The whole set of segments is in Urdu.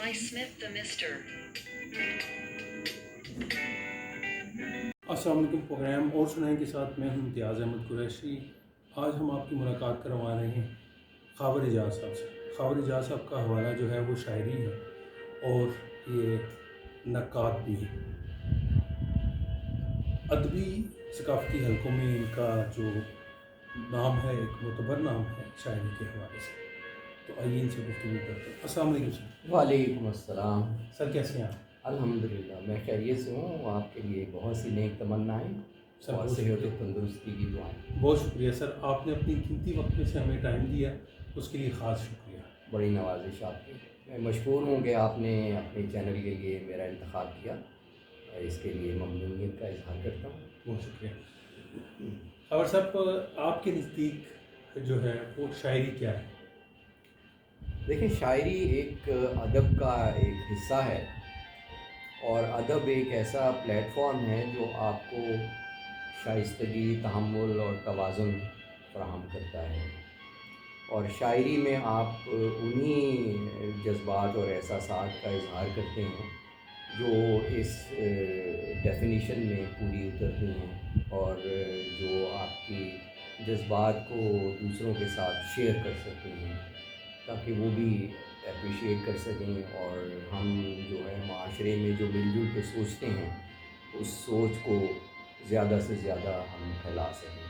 by Smith the Mister. السلام علیکم. پروگرام اور سنائیں کے ساتھ میں ہوں امتیاز احمد قریشی. آج ہم آپ کی ملاقات کروا رہے ہیں خاور اجاز صاحب سے. خاور اجاز صاحب کا حوالہ جو ہے وہ شاعری ہے اور یہ نقاد بھی ہے. ادبی ثقافتی حلقوں میں ان کا جو نام ہے ایک معتبر نام ہے شاعری کے حوالے سے. تو آئیے ان سے گفتگو کرتے ہیں. السلام علیکم سر. وعلیکم السلام. سر کیسے ہیں آپ؟ الحمدللہ میں خیریت سے ہوں. آپ کے لیے بہت سی نیک تمنائیں اور صحت و تندرستی کی دعائیں. بہت شکریہ سر. آپ نے اپنی قیمتی وقت میں سے ہمیں ٹائم دیا, اس کے لیے خاص شکریہ. بڑی نوازش آپ کی. میں مشکور ہوں کہ آپ نے اپنے چینل کے لیے میرا انتخاب کیا. اس کے لیے ممنونیت کا اظہار کرتا ہوں. بہت شکریہ. خاور صاحب, آپ کے نزدیک جو ہے وہ شاعری کیا ہے؟ دیکھیں, شاعری ایک ادب کا ایک حصہ ہے اور ادب ایک ایسا پلیٹ فارم ہے جو آپ کو شائستگی, تحمل اور توازن فراہم کرتا ہے. اور شاعری میں آپ انہی جذبات اور احساسات کا اظہار کرتے ہیں جو اس ڈیفینیشن میں پوری اترتی ہیں اور جو آپ کی جذبات کو دوسروں کے ساتھ شیئر کر سکتے ہیں تاکہ وہ بھی اپریشیٹ کر سکیں اور ہم جو ہے معاشرے میں جو مل جل کے سوچتے ہیں اس سوچ کو زیادہ سے زیادہ ہم پھیلا سکیں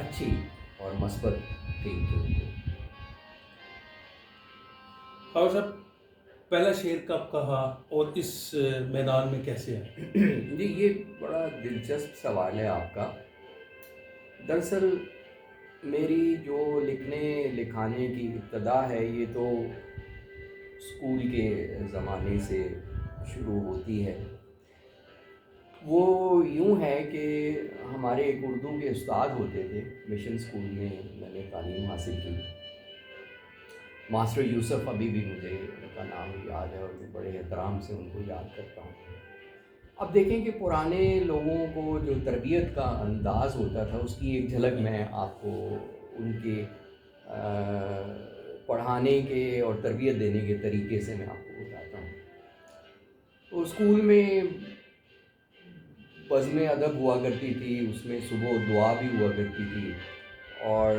اچھی اور مثبت طریقوں کو. خاور صاحب, پہلا شعر کب کہا اور اس میدان میں کیسے آئے؟ جی, یہ بڑا دلچسپ سوال ہے آپ کا. دراصل میری جو لکھنے لکھانے کی ابتدا ہے یہ تو اسکول کے زمانے سے شروع ہوتی ہے. وہ یوں ہے کہ ہمارے ایک اردو کے استاد ہوتے تھے. مشن اسکول میں میں نے تعلیم حاصل کی. ماسٹر یوسف, ابھی بھی مجھے ان کا نام یاد ہے اور میں بڑے احترام سے ان کو یاد کرتا ہوں. اب دیکھیں کہ پرانے لوگوں کو جو تربیت کا انداز ہوتا تھا اس کی ایک جھلک میں آپ کو ان کے پڑھانے کے اور تربیت دینے کے طریقے سے میں آپ کو بتاتا ہوں. تو اسکول میں بزم ادب ہوا کرتی تھی, اس میں صبح دعا بھی ہوا کرتی تھی اور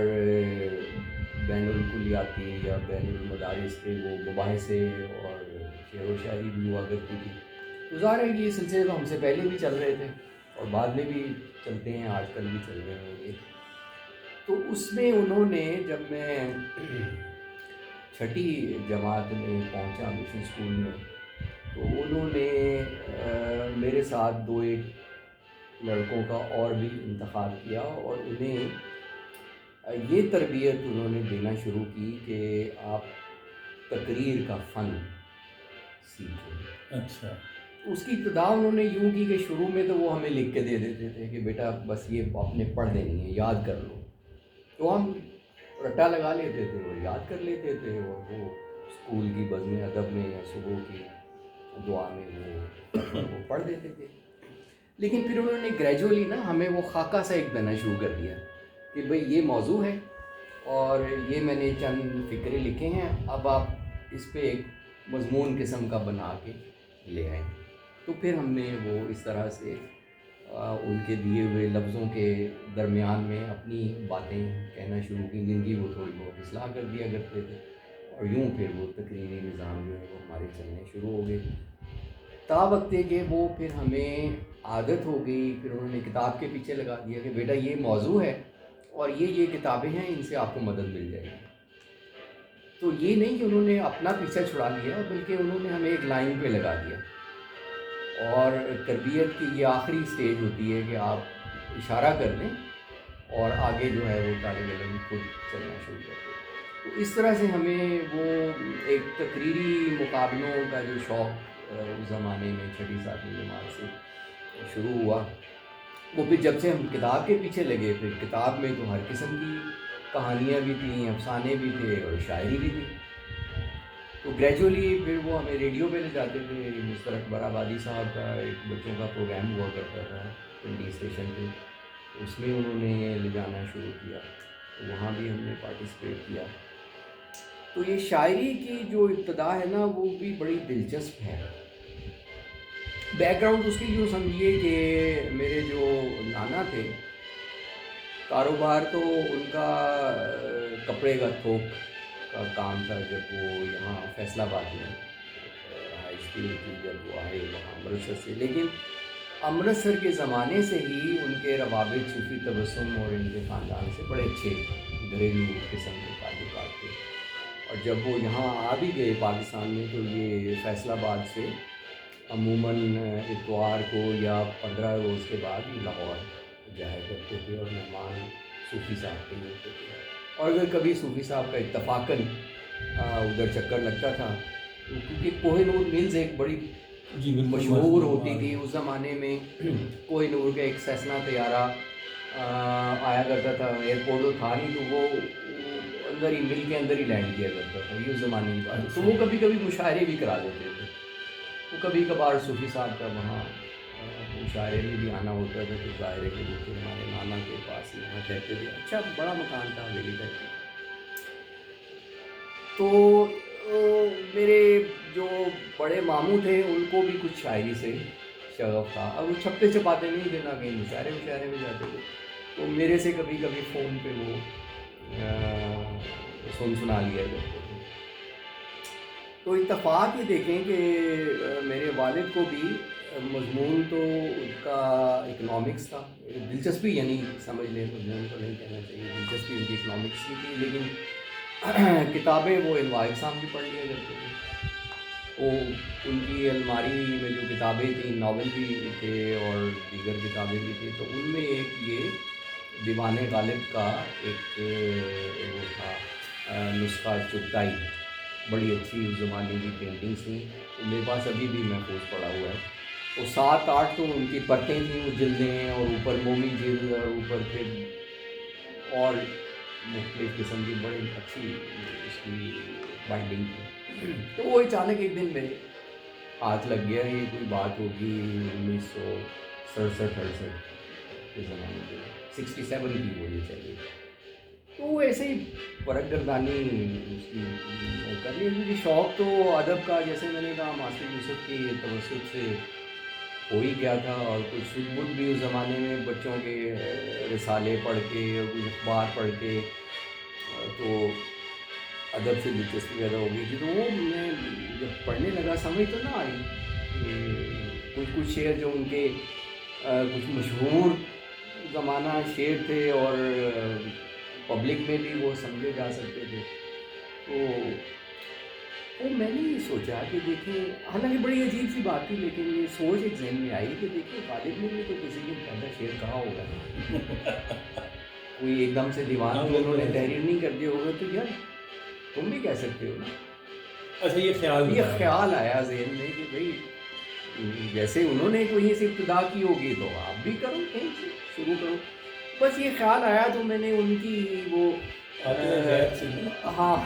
بین الکلیاتی یا بین المدارس کے وہ مباحثے اور شعر و شاعری بھی ہوا کرتی تھی. تو ظاہر ہے کہ یہ سلسلے تو ہم سے پہلے بھی چل رہے تھے اور بعد میں بھی چلتے ہیں, آج کل بھی چل رہے ہیں یہ. تو اس میں انہوں نے, جب میں چھٹی جماعت میں پہنچا مشن اسکول میں, تو انہوں نے میرے ساتھ دو ایک لڑکوں کا اور بھی انتخاب کیا اور انہیں یہ تربیت انہوں نے دینا شروع کی کہ آپ تقریر کا فن سیکھیں. اچھا. اس کی ابتدا انہوں نے یوں کی کہ شروع میں تو وہ ہمیں لکھ کے دے دیتے تھے کہ بیٹا بس یہ آپ نے پڑھ دینی ہے, یاد کر لو. تو ہم رٹا لگا لیتے تھے اور یاد کر لیتے تھے اور وہ اسکول کی بزم ادب میں یا صبح کی دعا میں وہ پڑھ دیتے تھے. لیکن پھر انہوں نے گریجولی نا ہمیں وہ خاکہ سا ایک دینا شروع کر دیا کہ بھئی یہ موضوع ہے اور یہ میں نے چند فقرے لکھے ہیں, اب آپ اس پہ ایک مضمون قسم کا بنا کے لے آئیں. تو پھر ہم نے وہ اس طرح سے ان کے دیے ہوئے لفظوں کے درمیان میں اپنی باتیں کہنا شروع کی جن کی وہ تھوڑی بہت اصلاح کر دیا کرتے تھے اور یوں پھر وہ تقریری نظام جو ہے وہ ہمارے چلنے شروع ہو گئے. تا وقت کہ وہ پھر ہمیں عادت ہو گئی. پھر انہوں نے کتاب کے پیچھے لگا دیا کہ بیٹا یہ موضوع ہے اور یہ کتابیں ہیں, ان سے آپ کو مدد مل جائے گی. تو یہ نہیں کہ انہوں نے اپنا پیچھا چھڑا لیا بلکہ انہوں نے ہمیں ایک لائن پہ لگا دیا. اور تربیت کی یہ آخری سٹیج ہوتی ہے کہ آپ اشارہ کر دیں اور آگے جو ہے وہ طالب علم خود چلنا شروع کر دیں. تو اس طرح سے ہمیں وہ ایک تقریری مقابلوں کا جو شوق اس زمانے میں چھٹی ساتویں جماعت سے شروع ہوا, وہ پھر جب سے ہم کتاب کے پیچھے لگے, پھر کتاب میں تو ہر قسم کی کہانیاں بھی تھیں, افسانے بھی تھے اور شاعری بھی تھی. تو گریجولی پھر وہ ہمیں ریڈیو پہ لے جاتے تھے. مستر اکبر آبادی صاحب کا ایک بچوں کا پروگرام ہوا کرتا تھا پنڈی اسٹیشن پہ, اس میں انہوں نے لے جانا شروع کیا. وہاں بھی ہم نے پارٹیسپیٹ کیا. تو یہ شاعری کی جو ابتدا ہے نا وہ بھی بڑی دلچسپ ہے. بیک گراؤنڈ اس کی یوں سمجھیے کہ میرے جو نانا تھے کاروبار تو ان کا کپڑے کا تھوک کا کام تھا. جب وہ یہاں فیصل آباد میں ہائی اسکول کی جب وہ آئے وہاں امرتسر سے، لیکن امرتسر کے زمانے سے ہی ان کے روابط صوفی تبسم اور ان کے خاندان سے بڑے اچھے گھریلو قسم کے تعلقات تھے. اور جب وہ یہاں آ بھی گئے پاکستان میں تو یہ فیصل آباد سے عموماً اتوار کو یا 15 روز کے بعد یہ لاہور جایا کرتے تھے اور مہمان صوفی صاحب کے ہوتے تھے. اور اگر کبھی صوفی صاحب کا اتفاقاً ادھر چکر لگتا تھا کیونکہ کوہ نور ملز ایک بڑی جی بالکل مشہور ہوتی تھی اس زمانے میں. کوہ نور کا ایک سیسنا طیارہ آیا کرتا تھا، ایئرپورٹ تو تھا نہیں تو وہ اندر ہی مل کے اندر ہی لینڈ کیا کرتا تھا. یہ اس زمانے کی بات ہے. تو وہ کبھی کبھی مشاعرے بھی کرا دیتے تھے. وہ کبھی کبھار صوفی صاحب کا وہاں مشاعرے میں بھی آنا ہوتا تھا. تو ظاہر ہے کہ وہ ہمارے نانا کے پاس ہی وہاں کہتے تھے. اچھا بڑا مکان تھا حویلی کا. تو میرے جو بڑے ماموں تھے ان کو بھی کچھ شاعری سے شغف تھا. اب وہ چھپتے چھپاتے نہیں تھے، نہ کہیں مشاعرے میں جاتے تھے. تو میرے سے کبھی کبھی فون پہ وہ سنا لیا کرتے تھے. تو اتفاق یہ دیکھیں کہ میرے والد کو بھی مضمون تو ان کا اکنامکس تھا. دلچسپی یعنی سمجھ لیں، مضمون تو نہیں کہنا چاہیے، دلچسپی ان کی اکنامکس کی تھی. لیکن کتابیں وہ انواع اقسام کی پڑھ لیا کرتے تھے. وہ ان کی الماری میں جو کتابیں تھیں، ناول بھی تھے اور دیگر کتابیں بھی تھیں. تو ان میں ایک یہ دیوان غالب کا ایک وہ تھا نسخہ چغتائی، بڑی اچھی اس زمانے کی پینٹنگس تھیں. میرے پاس ابھی بھی محفوظ پڑا ہوا ہے. وہ 7-8 تو ان کی پرتیں تھیں، وہ جلدیں، اور اوپر مومی جلد اور اوپر پھر اور مختلف قسم کی بڑی اچھی اس کی بائنڈنگ تھی. تو وہ اچانک ایک دن میرے ہاتھ لگ گیا. یہ کوئی بات ہوگی 1967-68 کے زمانے کی، 67 کی ہونی چاہیے. تو وہ ایسے ہی پرک گردانی اس کی کر لی. مجھے شوق تو ادب کا، جیسے میں نے کہا، ماسٹر یوسف کے توسط سے ہو ہی گیا تھا. اور کچھ سود بد بھی اس زمانے میں بچوں کے رسالے پڑھ کے اور کچھ اخبار پڑھ کے تو ادب سے دلچسپی پیدا ہو گئی تھی. تو وہ میں جب پڑھنے لگا سمجھ تو نہ آئی کہ کچھ شعر جو ان کے کچھ مشہور زمانہ شعر تھے اور پبلک میں بھی وہ سمجھے جا سکتے تھے. تو میں نے یہ سوچا کہ دیکھیں، حالانکہ بڑی عجیب سی بات تھی، لیکن یہ سوچ ایک ذہن میں آئی کہ دیکھیں غالب نے بھی تو کسی نے پہلا شعر کہا ہوگا. کوئی ایک دم سے دیوان کو انہوں نے تحریر نہیں کر دیا ہوگا. تو یار تم بھی کہہ سکتے ہو نا. اچھا یہ خیال آیا ذہن میں کہ بھئی جیسے انہوں نے کوئی سے ابتدا کی ہوگی تو آپ بھی کرو، کہیں سے شروع کرو. بس یہ خیال آیا تو میں نے ان کی وہ ہاں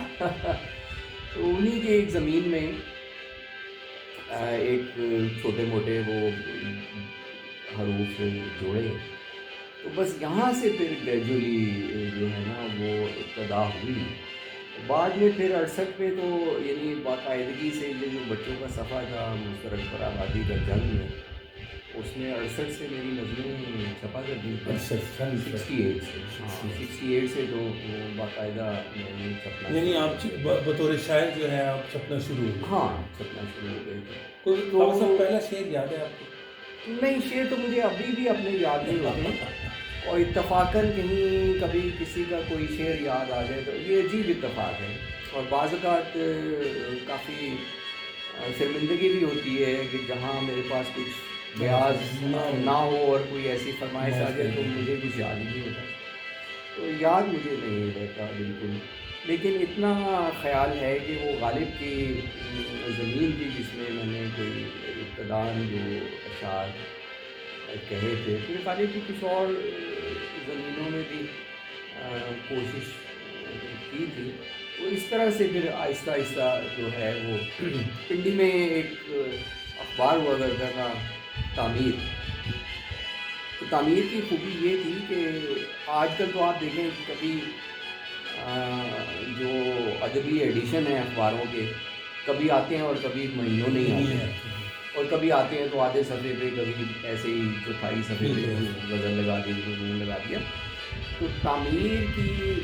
تو انہی کے ایک زمین میں ایک چھوٹے موٹے وہ حروف جوڑے. تو بس یہاں سے پھر گریجولی جو ہے نا وہ ابتدا ہوئی. بعد میں پھر 68 پہ تو یعنی باقاعدگی سے یہ جو بچوں کا صفحہ تھا مشترک پر آبادی کا جنگ میں، اس میں 68 سے میری نظریں چھپا کر دی. 68 سے تو وہ باقاعدہ میں نے چھپنا، یعنی آپ بطور شاعر جو ہے آپ چھپنا شروع ہو گئے؟ ہاں چھپنا شروع ہو گئے تھے. تو پہلا شعر یاد ہے آپ کو؟ نہیں، شعر تو مجھے ابھی بھی اپنے یاد نہیں ہوتے. اور اتفاقاً کہیں کبھی کسی کا کوئی شعر یاد آ جائے تو یہ عجیب اتفاق ہے. اور بعض اوقات کافی شرمندگی بھی ہوتی ہے کہ جہاں میرے پاس کچھ بیاض نہ ہو اور کوئی ایسی فرمائش آ جائے تو مجھے کچھ یاد نہیں ہوتا. تو یاد مجھے نہیں رہتا بالکل. لیکن اتنا خیال ہے کہ وہ غالب کی زمین تھی جس میں میں نے کوئی ابتداً جو اشعار کہے تھے. پھر غالب کی کچھ اور زمینوں میں بھی کوشش کی تھی. تو اس طرح سے پھر آہستہ آہستہ جو ہے وہ پنڈی میں ایک اخبار ہوا کرتا تھا تعمیر. تو تعمیر کی خوبی یہ تھی کہ آج کل تو آپ دیکھیں کہ کبھی جو ادبی ایڈیشن ہیں اخباروں کے، کبھی آتے ہیں اور کبھی مہینوں نہیں آتے ہیں، اور کبھی آتے ہیں تو آدھے صفحے پہ، کبھی ایسے ہی چوتھائی صفحے پہ غزل لگا دی، مضمون لگا دیا. تو تعمیر کی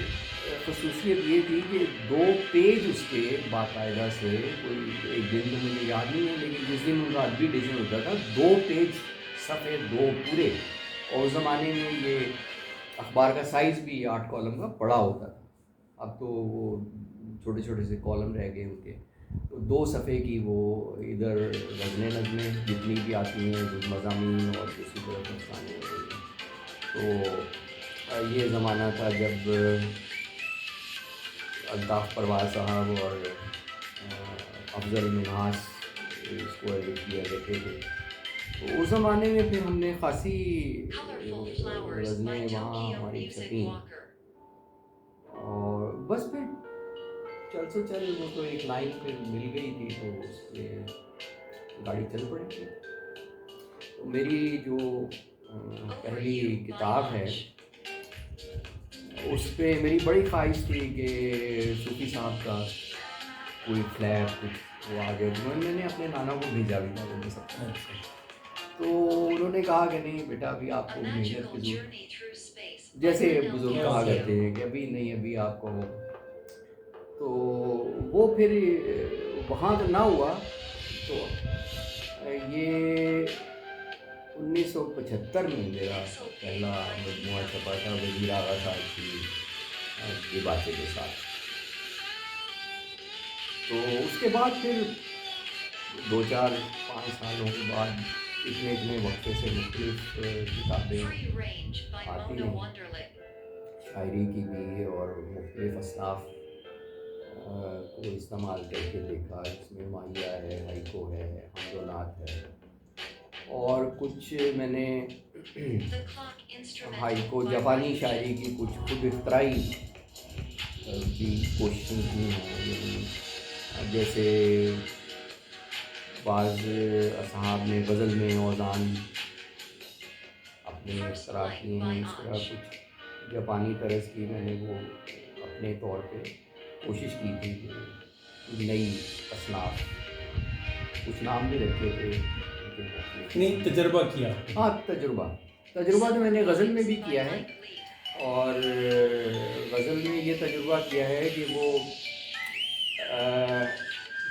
خصوصیت یہ تھی کہ 2 پیج اس کے باقاعدہ سے، کوئی ایک دن تو مجھے یاد نہیں ہے، لیکن جس دن ان کا ادبی ایڈیشن ہوتا تھا 2 پیج صفحے 2 پورے. اور اس زمانے میں یہ اخبار کا سائز بھی 8 کالم کا بڑا ہوتا تھا. اب تو وہ چھوٹے چھوٹے سے کالم رہ گئے ان کے. تو 2 صفحے کی وہ ادھر غزلیں نظمیں جتنی بھی آتی ہیں، مضامین اور کسی طرح افسانے. تو یہ زمانہ تھا جب الطاف پروازی صاحب اور افضل منہاس اس کو ایڈٹ کیا کرتے تھے. تو اس زمانے میں پھر ہم نے خاصی غزلیں وہاں ہماری چھپیں. اور بس پھر چل وہ تو ایک لائن پہ مل گئی تھی، تو اس پہ گاڑی چل پڑی تھی. تو میری جو پہلی کتاب ہے اس پہ میری بڑی خواہش تھی کہ صوفی صاحب کا کوئی فلیپ کچھ وہ آ گیا. میں نے اپنے نانا کو بھیجا بھی تھا سب سے. تو انہوں نے کہا کہ نہیں بیٹا، ابھی آپ کو محنت کی ضرورت، جیسے بزرگ کہا کرتے ہیں کہ ابھی نہیں، ابھی آپ کو. تو وہ پھر وہاں نہ ہوا. تو یہ 1975 میں میرا پہلا مجموعہ چھپا تھا وزیر آغا صاحب کی باتیں کے ساتھ. تو اس کے بعد پھر 2-4-5 سالوں کے بعد اتنے وقفے سے مختلف کتابیں آتی ہیں، شاعری کی بھی، اور مختلف اصناف کو استعمال کر کے دیکھا. اس میں ماہیہ ہے، ہائیکو ہے، حمد و نعت ہے، اور کچھ میں نے ہائیکو جاپانی شاعری کی کچھ خود اختراعی کی کوششیں کی ہیں. جیسے بعض اصحاب نے غزل میں اوزان اپنے اختراع کیے ہیں. اس طرح کچھ جاپانی طرز کی میں نے وہ اپنے طور پہ کوشش کی تھی کہ نئی اصناف، کچھ نام بھی رکھے تھے. نہیں تجربہ کیا؟ ہاں، تجربہ تو میں نے غزل میں بھی کیا ہے. اور غزل میں یہ تجربہ کیا ہے کہ وہ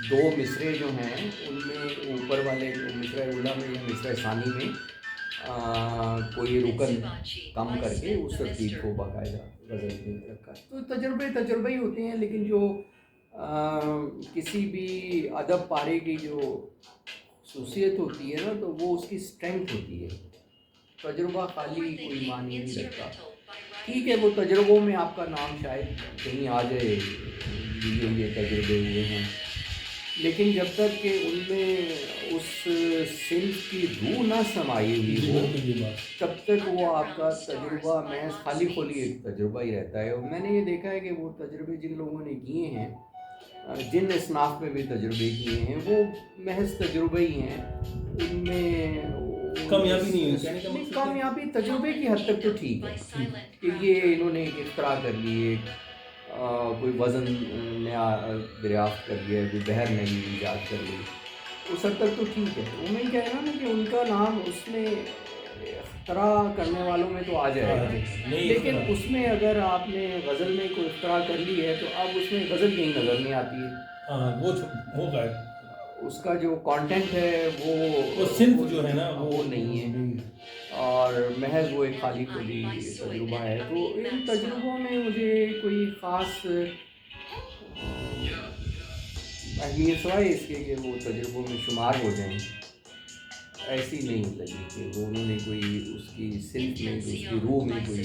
2 مصرے جو ہیں ان میں اوپر والے مصرع اولا میں یا مصرع ثانی میں کوئی رکن کم کر کے اس ترتیب کو باقاعدہ غزل میں رکھا. تو تجربے ہی ہوتے ہیں. لیکن جو کسی بھی ادب پارے کی جو خصوصیت ہوتی ہے نا، تو وہ اس کی اسٹرینتھ ہوتی ہے. تجربہ خالی کوئی معنی نہیں رکھتا. ٹھیک ہے، وہ تجربوں میں آپ کا نام شاید کہیں آ جائے، یہ تجربے ہوئے ہیں، لیکن جب تک کہ ان میں اس صنف کی روح نہ سمائی ہوئی ہو، تب تک وہ آپ کا تجربہ محض خالی ایک تجربہ ہی رہتا ہے. اور میں نے یہ دیکھا ہے کہ وہ تجربے جن لوگوں نے کیے ہیں، جن اصناف میں بھی تجربے کیے ہیں، وہ محض تجربے ہی ہیں. ان میں کامیابی نہیں ہوئی. کامیابی تجربے کی حد تک تو ٹھیک ہے کہ یہ انہوں نے ایک اختراع کر لی، کوئی وزن نیا دریافت کر لیا، کوئی بحر نئی ایجاد کر لی، اس حد تک تو ٹھیک ہے. وہ میں کہہ رہا ہوں نا کہ ان کا نام اس میں اختراع کرنے والوں میں تو آ جائے گا. لیکن اس میں اگر آپ نے غزل میں کوئی اختراع کر لی ہے تو اب اس میں غزل کہیں نظر نہیں آتی ہے. وہ اس کا جو کانٹینٹ ہے وہ صنف جو ہے نا وہ نہیں ہے، اور محض وہ ایک خالی تجربہ ہے. تو ان تجربوں میں مجھے کوئی خاص اہمیت سوائے اس کے کہ وہ تجربوں میں شمار ہو جائیں ایسی نہیں لگی کہ وہ انہوں نے کوئی اس کی صنف میں، اس کی روح میں کوئی